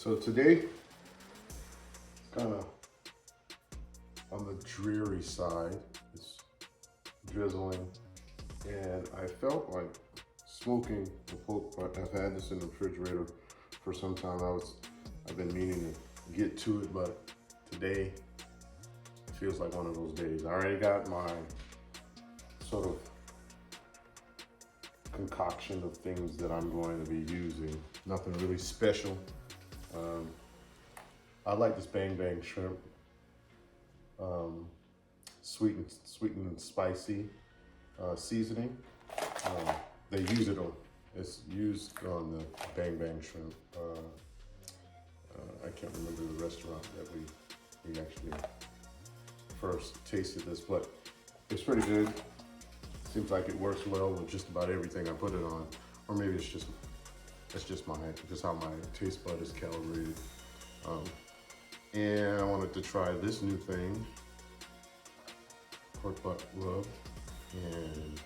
So today, kind of on the dreary side. It's drizzling, and I felt like smoking the Pope. I've had this in the refrigerator for some time. I've been meaning to get to it, but today it feels like one of those days. I already got my sort of concoction of things that I'm going to be using. Nothing really special. I like this Bang Bang shrimp, sweet and spicy seasoning. They use it on. It's used on the Bang Bang shrimp. I can't remember the restaurant that we actually first tasted this, but it's pretty good. Seems like it works well with just about everything I put it on, or maybe it's just how my taste bud is calibrated. And I wanted to try this new thing, pork butt rub, and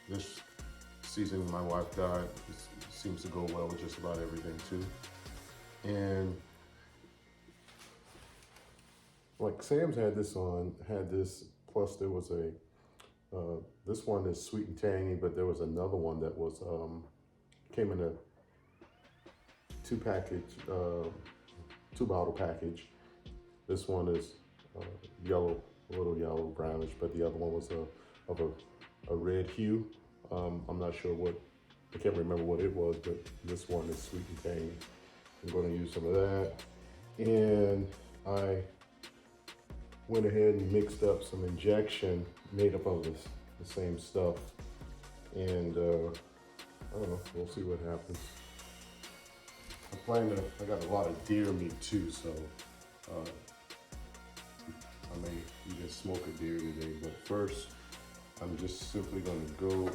this seasoning my wife got seems to go well with just about everything too. And like Sam's had this, plus there was this one is sweet and tangy, but there was another one that was came in a two bottle package. This one is yellow, a little yellow brownish, but the other one was of a red hue. I'm not sure I can't remember what it was, but this one is sweet and tangy. I'm going to use some of that. And I went ahead and mixed up some injection made up of the same stuff. And I don't know, we'll see what happens. I got a lot of deer meat too, so I may even smoke a deer today. But first, I'm just simply going to go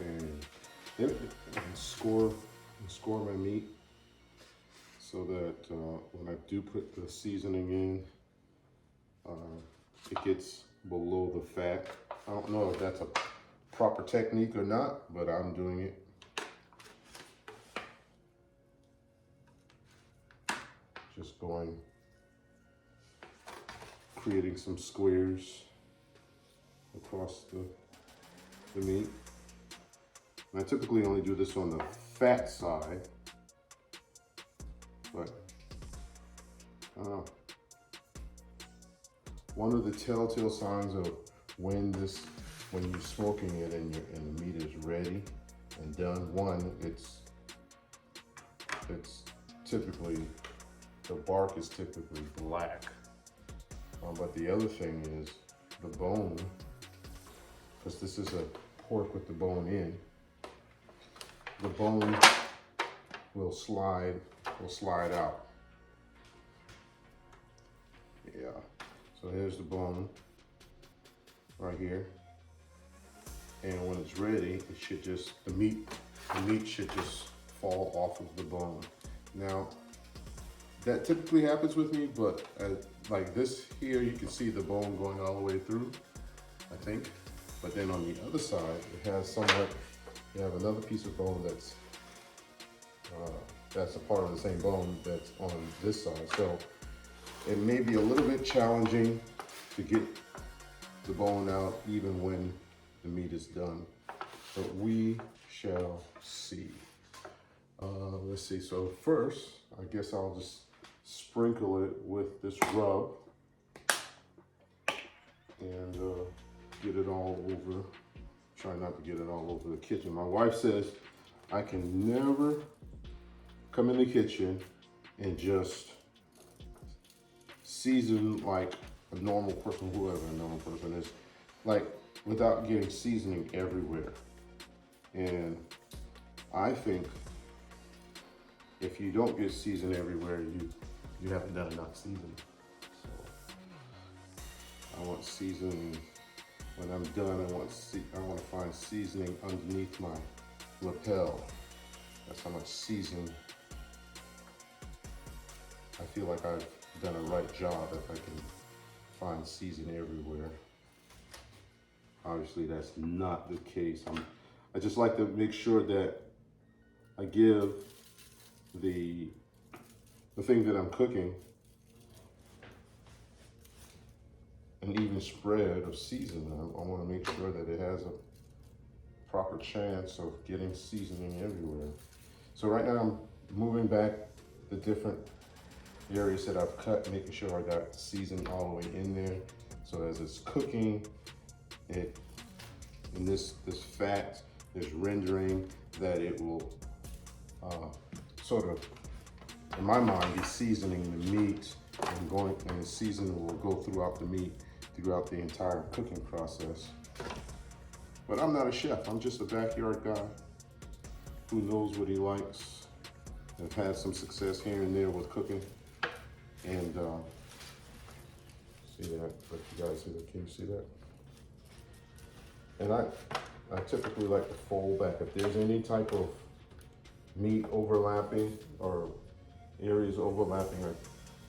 and score my meat so that when I do put the seasoning in, it gets below the fat. I don't know if that's a proper technique or not, but I'm doing it. Just creating some squares across the meat. And I typically only do this on the fat side, but I don't know. One of the telltale signs of when you're smoking it and the meat is ready and done, one, it's typically, the bark is typically black. But the other thing is the bone, because this is a pork with the bone in, the bone will slide out. Yeah, so here's the bone right here. And when it's ready, the meat should just fall off of the bone. Now, that typically happens with me, but like this here, you can see the bone going all the way through, I think. But then on the other side, it has you have another piece of bone that's a part of the same bone that's on this side. So it may be a little bit challenging to get the bone out even when the meat is done, but we shall see. Let's see, so first, I guess I'll just sprinkle it with this rub and get it all over. Try not to get it all over the kitchen. My wife says I can never come in the kitchen and just season like a normal person, whoever a normal person is, like without getting seasoning everywhere. And I think if you don't get seasoning everywhere, you haven't done enough seasoning. So I want seasoning when I'm done. I want to find seasoning underneath my lapel. That's how much seasoning I feel like I've done a right job if I can find seasoning everywhere. Obviously, that's not the case. I just like to make sure that I give the the thing that I'm cooking an even spread of seasoning. I want to make sure that it has a proper chance of getting seasoning everywhere. So right now I'm moving back the different areas that I've cut, making sure I got seasoning all the way in there. So as it's cooking, in this fat is rendering that it will sort of, in my mind, be seasoning the meat and the seasoning will go throughout the meat throughout the entire cooking process. But I'm not a chef, I'm just a backyard guy who knows what he likes. I've had some success here and there with cooking. And see that, but you guys see that, can you see that? And I typically like to fold back. If there's any type of meat overlapping or areas overlapping, I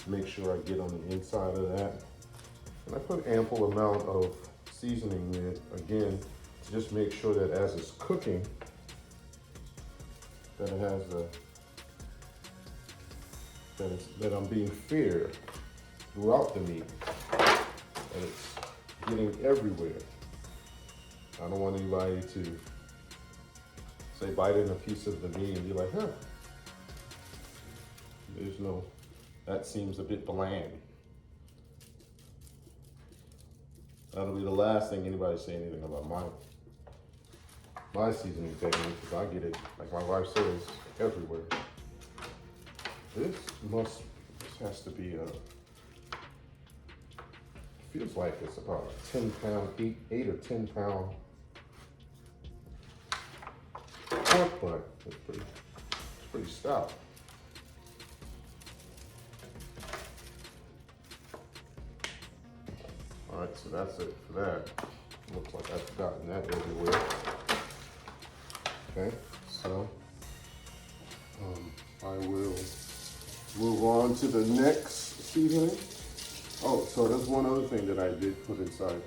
make sure I get on the inside of that. And I put ample amount of seasoning in it, again, to just make sure that as it's cooking, that it has that I'm being fair throughout the meat, that it's getting everywhere. I don't want anybody to say bite in a piece of the meat and be like, huh, that seems a bit bland. That'll be the last thing anybody say anything about my seasoning technique, because I get it, like my wife says, everywhere. This has to be feels like it's about a 10 pound, 8 or 10 pound pork butt. It's pretty stout. All right, so that's it for that. Looks like I've gotten that everywhere. Okay, so I will move on to the next seasoning. Oh, so there's one other thing that I did put inside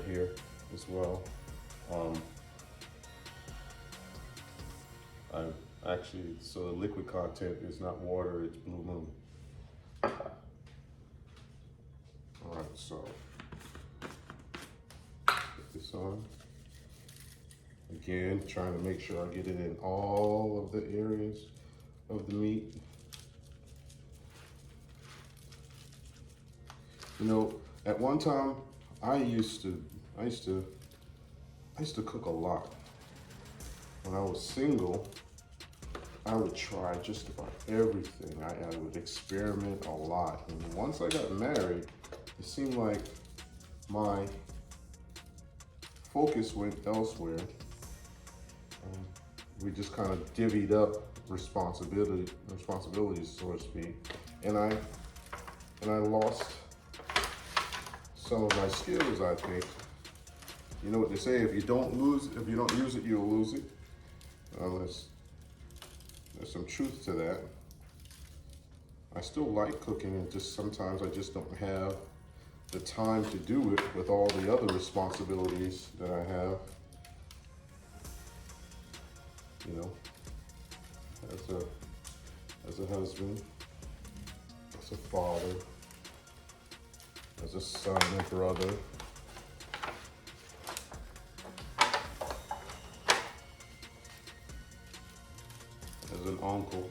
here as well. So the liquid content is not water, it's Blue Moon. All right, so put this on. Again, trying to make sure I get it in all of the areas of the meat. You know, at one time, I used to cook a lot. When I was single, I would try just about everything. I would experiment a lot. And once I got married, it seemed like my focus went elsewhere. We just kind of divvied up responsibilities, so to speak. And I lost some of my skills, I think. You know what they say, if you don't use it, you'll lose it. There's some truth to that. I still like cooking, and just sometimes I just don't have the time to do it with all the other responsibilities that I have. You know, as a husband, as a father, as a son and brother. As an uncle.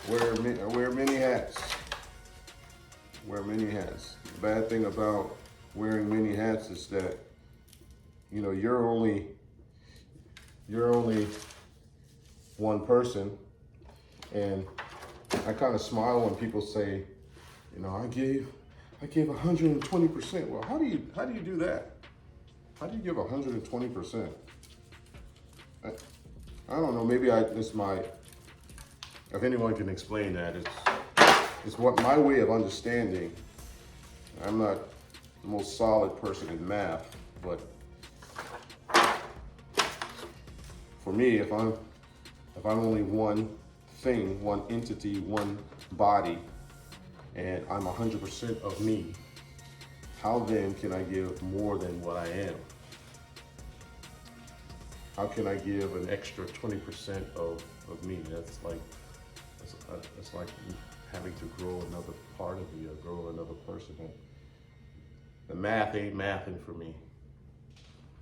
Wear many hats. Wear many hats. The bad thing about wearing many hats is that, you know, you're only one person. And I kind of smile when people say, you know, I gave 120%. Well, how do you do that? How do you give 120%? I don't know, maybe if anyone can explain that, it's what my way of understanding. I'm not the most solid person in math, but for me, if I'm only one thing, one entity, one body, and I'm 100% of me, how then can I give more than what I am? how can I give an extra 20% of me? It's like having to grow another part of me or grow another person. The math ain't mathing for me.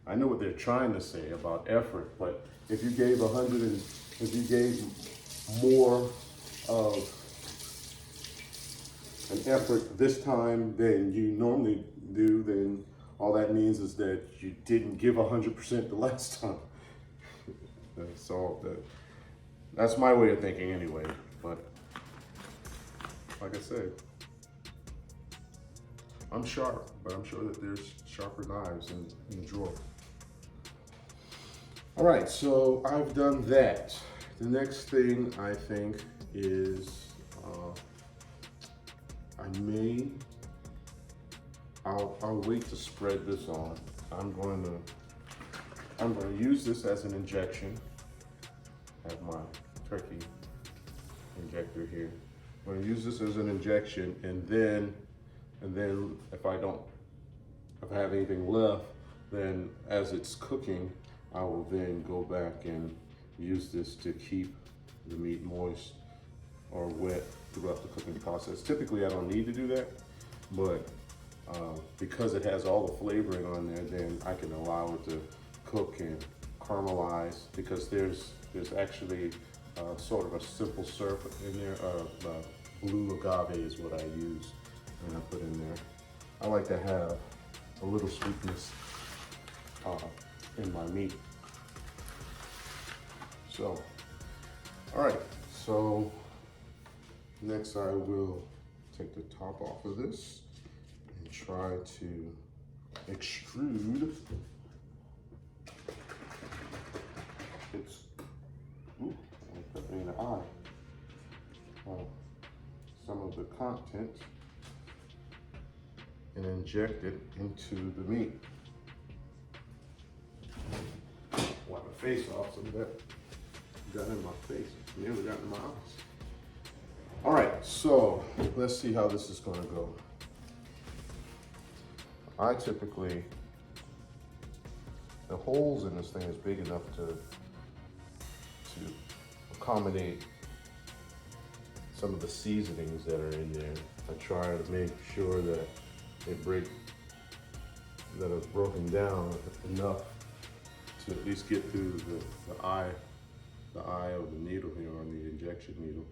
I know what they're trying to say about effort, but if you gave if you gave more of an effort this time than you normally do, then all that means is that you didn't give 100% the last time. So that's my way of thinking anyway. But like I said, I'm sharp, but I'm sure that there's sharper knives in the drawer. All right, so I've done that. The next thing I think is I'll wait to spread this on. I'm going to use this as an injection. I have my turkey injector here. I'm going to use this as an injection, and then if I have anything left, then as it's cooking, I will then go back and use this to keep the meat moist or wet throughout the cooking process. Typically, I don't need to do that, but because it has all the flavoring on there, then I can allow it to cook and caramelize, because there's actually sort of a simple syrup in there. Blue agave is what I use, and I put in there. I like to have a little sweetness in my meat. So, all right, so next I will take the top off of this and try to extrude put me in the eye. Some of the content and inject it into the meat. Wipe my face off so that got in my face, nearly got in my eyes. All right, so let's see how this is gonna go. The holes in this thing is big enough to accommodate some of the seasonings that are in there. I try to make sure that it's broken down enough to at least get through the eye of the needle here on the injection needle.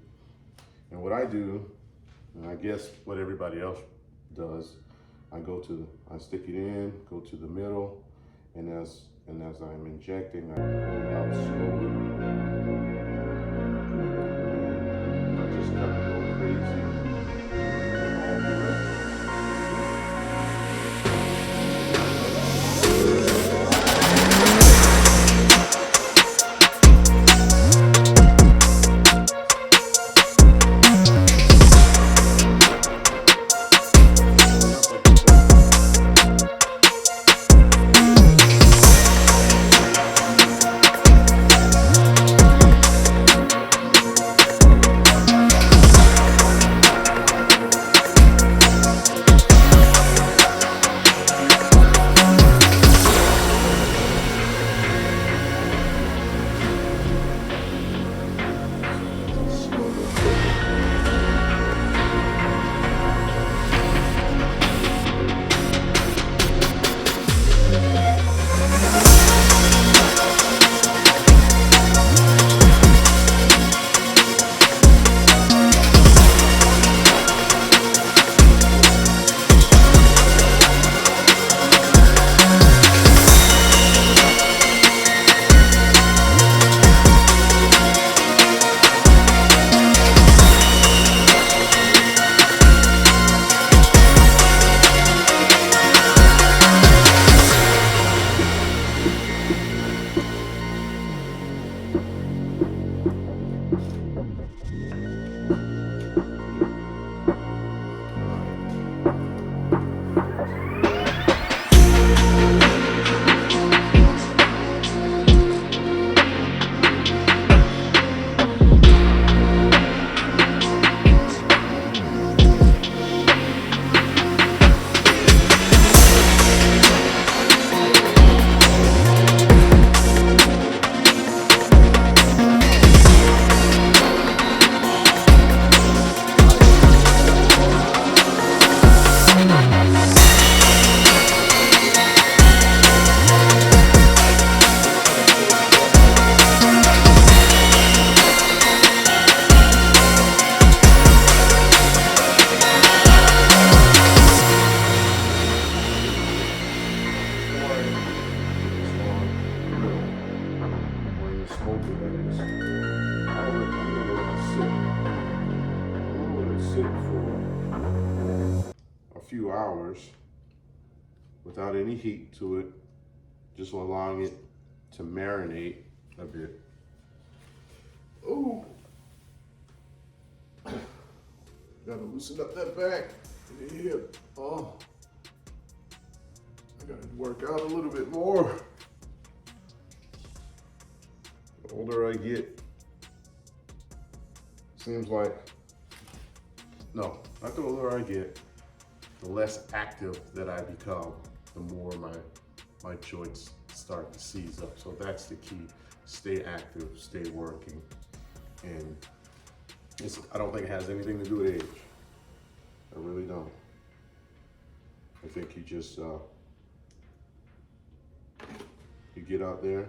And what I do, and I guess what everybody else does, I stick it in, go to the middle, and as I'm injecting, I pull out slowly. I just kind of go crazy in all directions. A few hours without any heat to it, just allowing it to marinate a bit. Oh, gotta loosen up that back and the hip. Oh, I gotta work out a little bit more. The older I get, seems like, no, not the older I get, the less active that I become, the more my joints start to seize up. So that's the key. Stay active, stay working. And I don't think it has anything to do with age. I really don't. I think you just, you get out there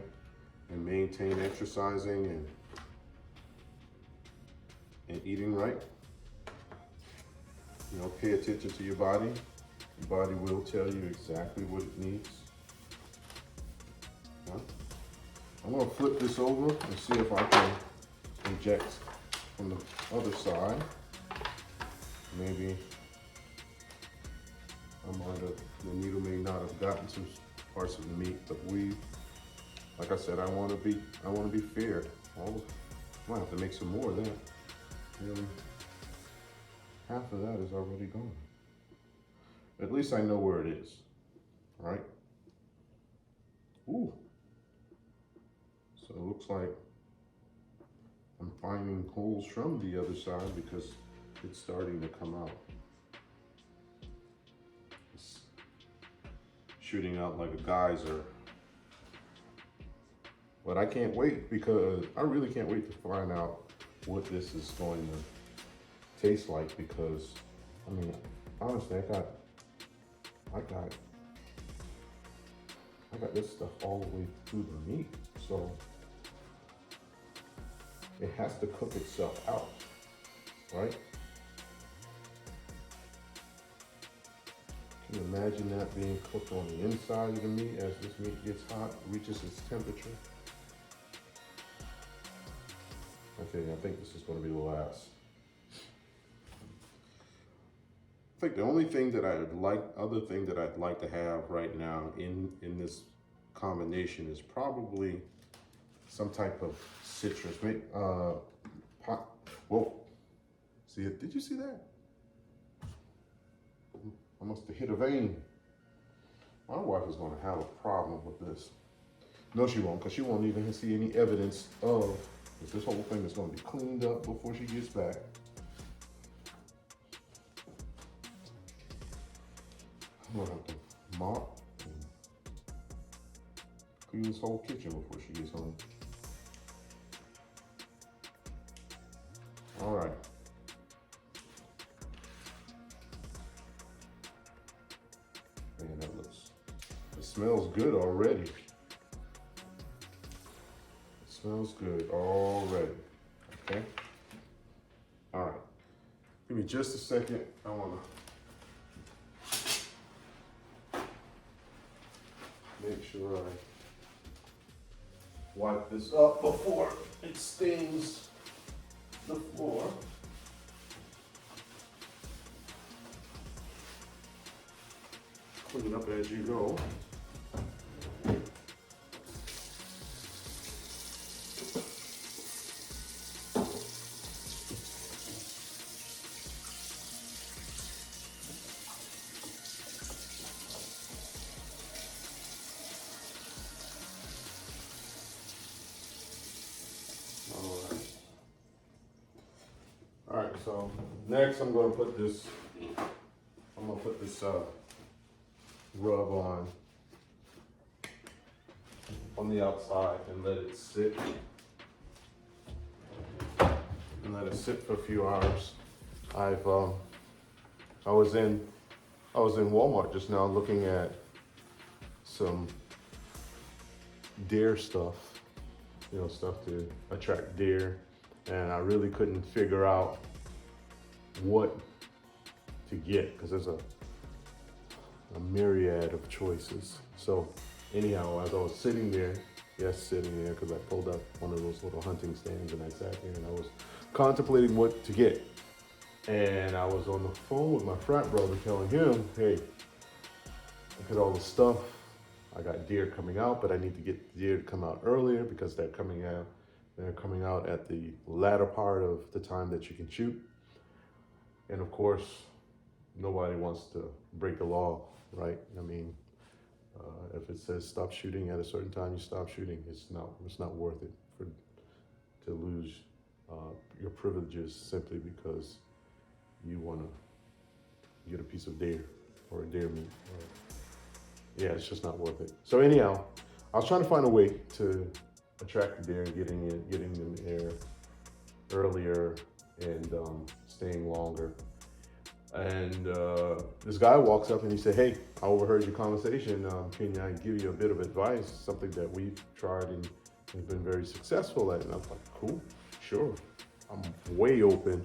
and maintain exercising and eating right. You know, pay attention to your body. Your body will tell you exactly what it needs. Yeah. I'm gonna flip this over and see if I can inject from the other side. Maybe the needle may not have gotten to parts of the meat, but like I said, I want to be fair. I might have to make some more of that. Really, half of that is already gone. At least I know where it is, right? Ooh. So it looks like I'm finding holes from the other side because it's starting to come out. It's shooting out like a geyser. But I can't wait because I really can't wait to find out what this is going to taste like, because I mean, honestly, I got this stuff all the way through the meat, so it has to cook itself out, right? Can you imagine that being cooked on the inside of the meat as this meat gets hot, reaches its temperature? Okay, I think this is going to be the last. I think the only thing that other thing that I'd like to have right now in this combination is probably some type of citrus. Maybe, whoa, see it? Did you see that? I must have hit a vein. My wife is going to have a problem with this. No, she won't, because she won't even see any evidence of this whole thing is going to be cleaned up before she gets back. I'm going to have to mop and clean this whole kitchen before she gets home. All right. Man, it smells good already. Smells good already. Okay. All right. Give me just a second. I want to make sure I wipe this up before it stains the floor. Clean up as you go. All right, so next I'm going to put this rub on the outside and let it sit. And let it sit for a few hours. I was in Walmart just now looking at some deer stuff, you know, stuff to attract deer, and I really couldn't figure out what to get because there's a myriad of choices. So anyhow, as I was sitting there Yes, sitting there because I pulled up one of those little hunting stands and I sat there and I was contemplating what to get. And I was on the phone with my frat brother telling him, hey, look at all the stuff. I got deer coming out, but I need to get the deer to come out earlier because they're coming out. They're coming out at the latter part of the time that you can shoot. And of course, nobody wants to break the law, right? I mean, if it says stop shooting at a certain time, you stop shooting. It's not worth it to lose your privileges simply because you want to get a piece of deer or a deer meat. Yeah, it's just not worth it. So anyhow, I was trying to find a way to attract the deer, getting them there earlier and staying longer. And this guy walks up and he said, hey, I overheard your conversation. Can I give you a bit of advice? Something that we've tried and has been very successful at. And I was like, cool, sure. I'm way open.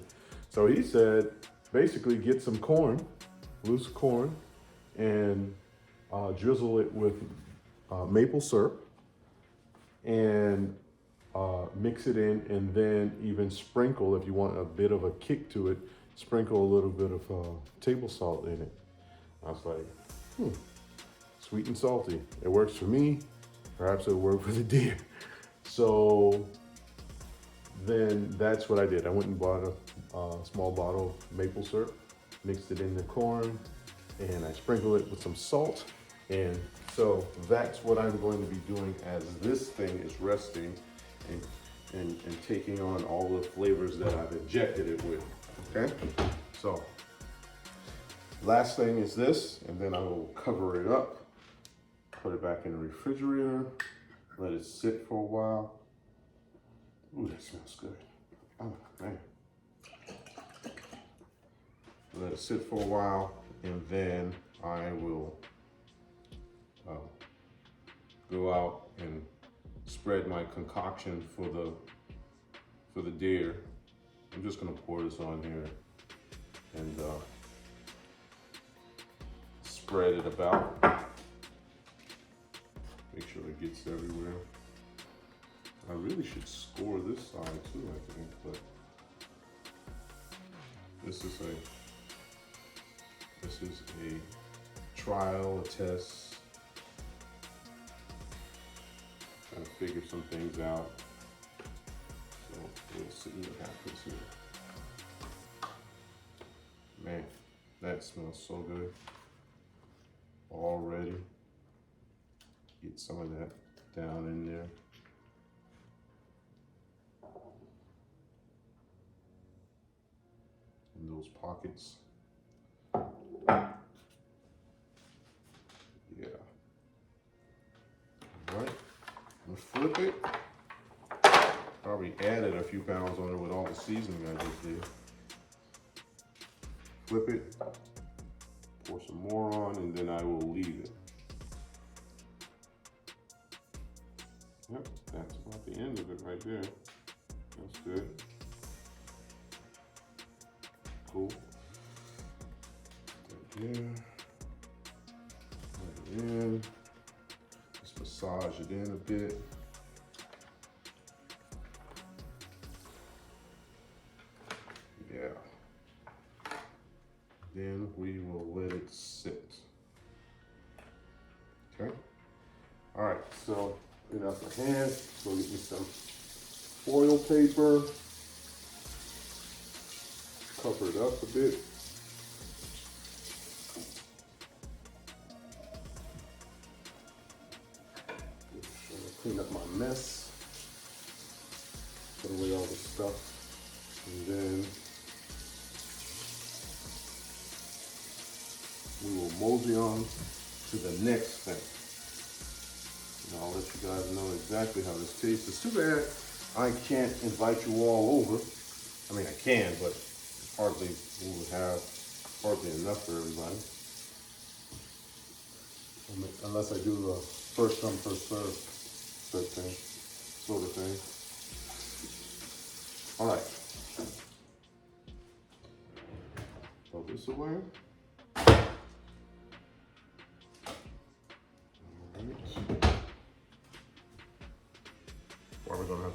So he said, basically get some corn, loose corn, and drizzle it with maple syrup and mix it in, and then even sprinkle, if you want a bit of a kick to it, sprinkle a little bit of table salt in it. I was like, sweet and salty. It works for me. Perhaps it'll work for the deer. So then that's what I did. I went and bought a small bottle of maple syrup, mixed it in the corn, and I sprinkled it with some salt. And so that's what I'm going to be doing as this thing is resting and taking on all the flavors that I've injected it with, okay? So last thing is this, and then I will cover it up, put it back in the refrigerator, let it sit for a while. Ooh, that smells good. Oh, man. Let it sit for a while, and then I will go out and spread my concoction for the deer. I'm just gonna pour this on here and spread it about. Make sure it gets everywhere. I really should score this side too, I think, but this is a trial, a test. Trying to figure some things out. So we'll see what happens here. Man, that smells so good already. Get some of that down in there. In those pockets. Yeah. All right. Flip it. Probably added a few pounds on it with all the seasoning I just did. Flip it, pour some more on, and then I will leave it. Yep, that's about the end of it right there. That's good. Cool. Put that there. Put it in. Massage it in a bit. Yeah. Then we will let it sit. Okay. All right, so clean up my hands. Go get me some foil paper. Cover it up a bit. Clean up my mess, put away all the stuff, and then we will mosey on to the next thing. And I'll let you guys know exactly how this tastes. It's too bad I can't invite you all over. I mean, I can, but hardly we would have hardly enough for everybody. Unless I do the first come, first serve. Thing, sort of thing. All right. Throw this away. All right.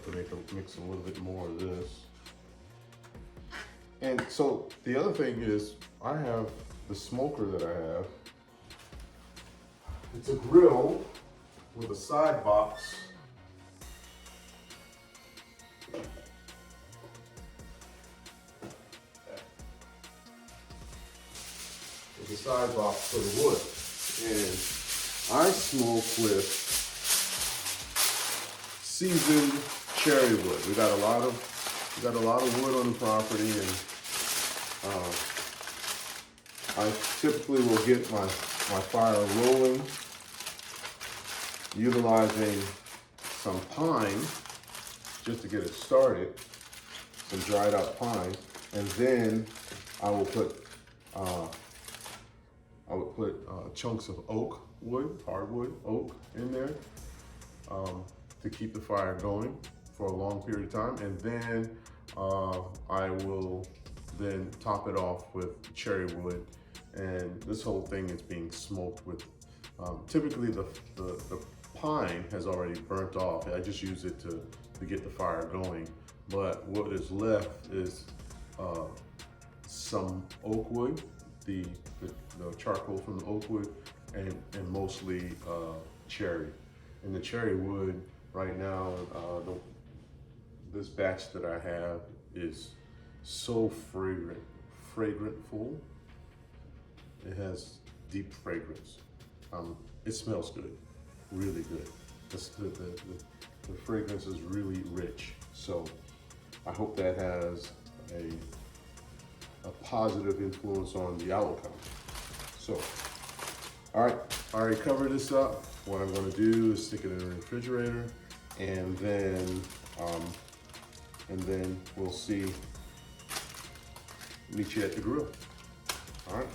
to mix a little bit more of this. And so the other thing is, I have the smoker that I have. It's a grill with a side box. With a side box for the wood. And I smoke with seasoned cherry wood. We got a lot of wood on the property, and I typically will get my fire rolling utilizing some pine just to get it started, some dried out pine, and then I will put chunks of oak wood, hardwood oak in there to keep the fire going for a long period of time, and then I will then top it off with cherry wood, and this whole thing is being smoked with typically the pine has already burnt off. I just use it to get the fire going, but what is left is some oak wood, the charcoal from the oak wood, and mostly cherry. And the cherry wood right now, this batch that I have is so fragrantful. It has deep fragrance. It smells good, really good. The fragrance is really rich. So I hope that has a positive influence on the outcome. So, all right, I already covered this up. What I'm gonna do is stick it in the refrigerator, and then we'll meet you at the grill. All right.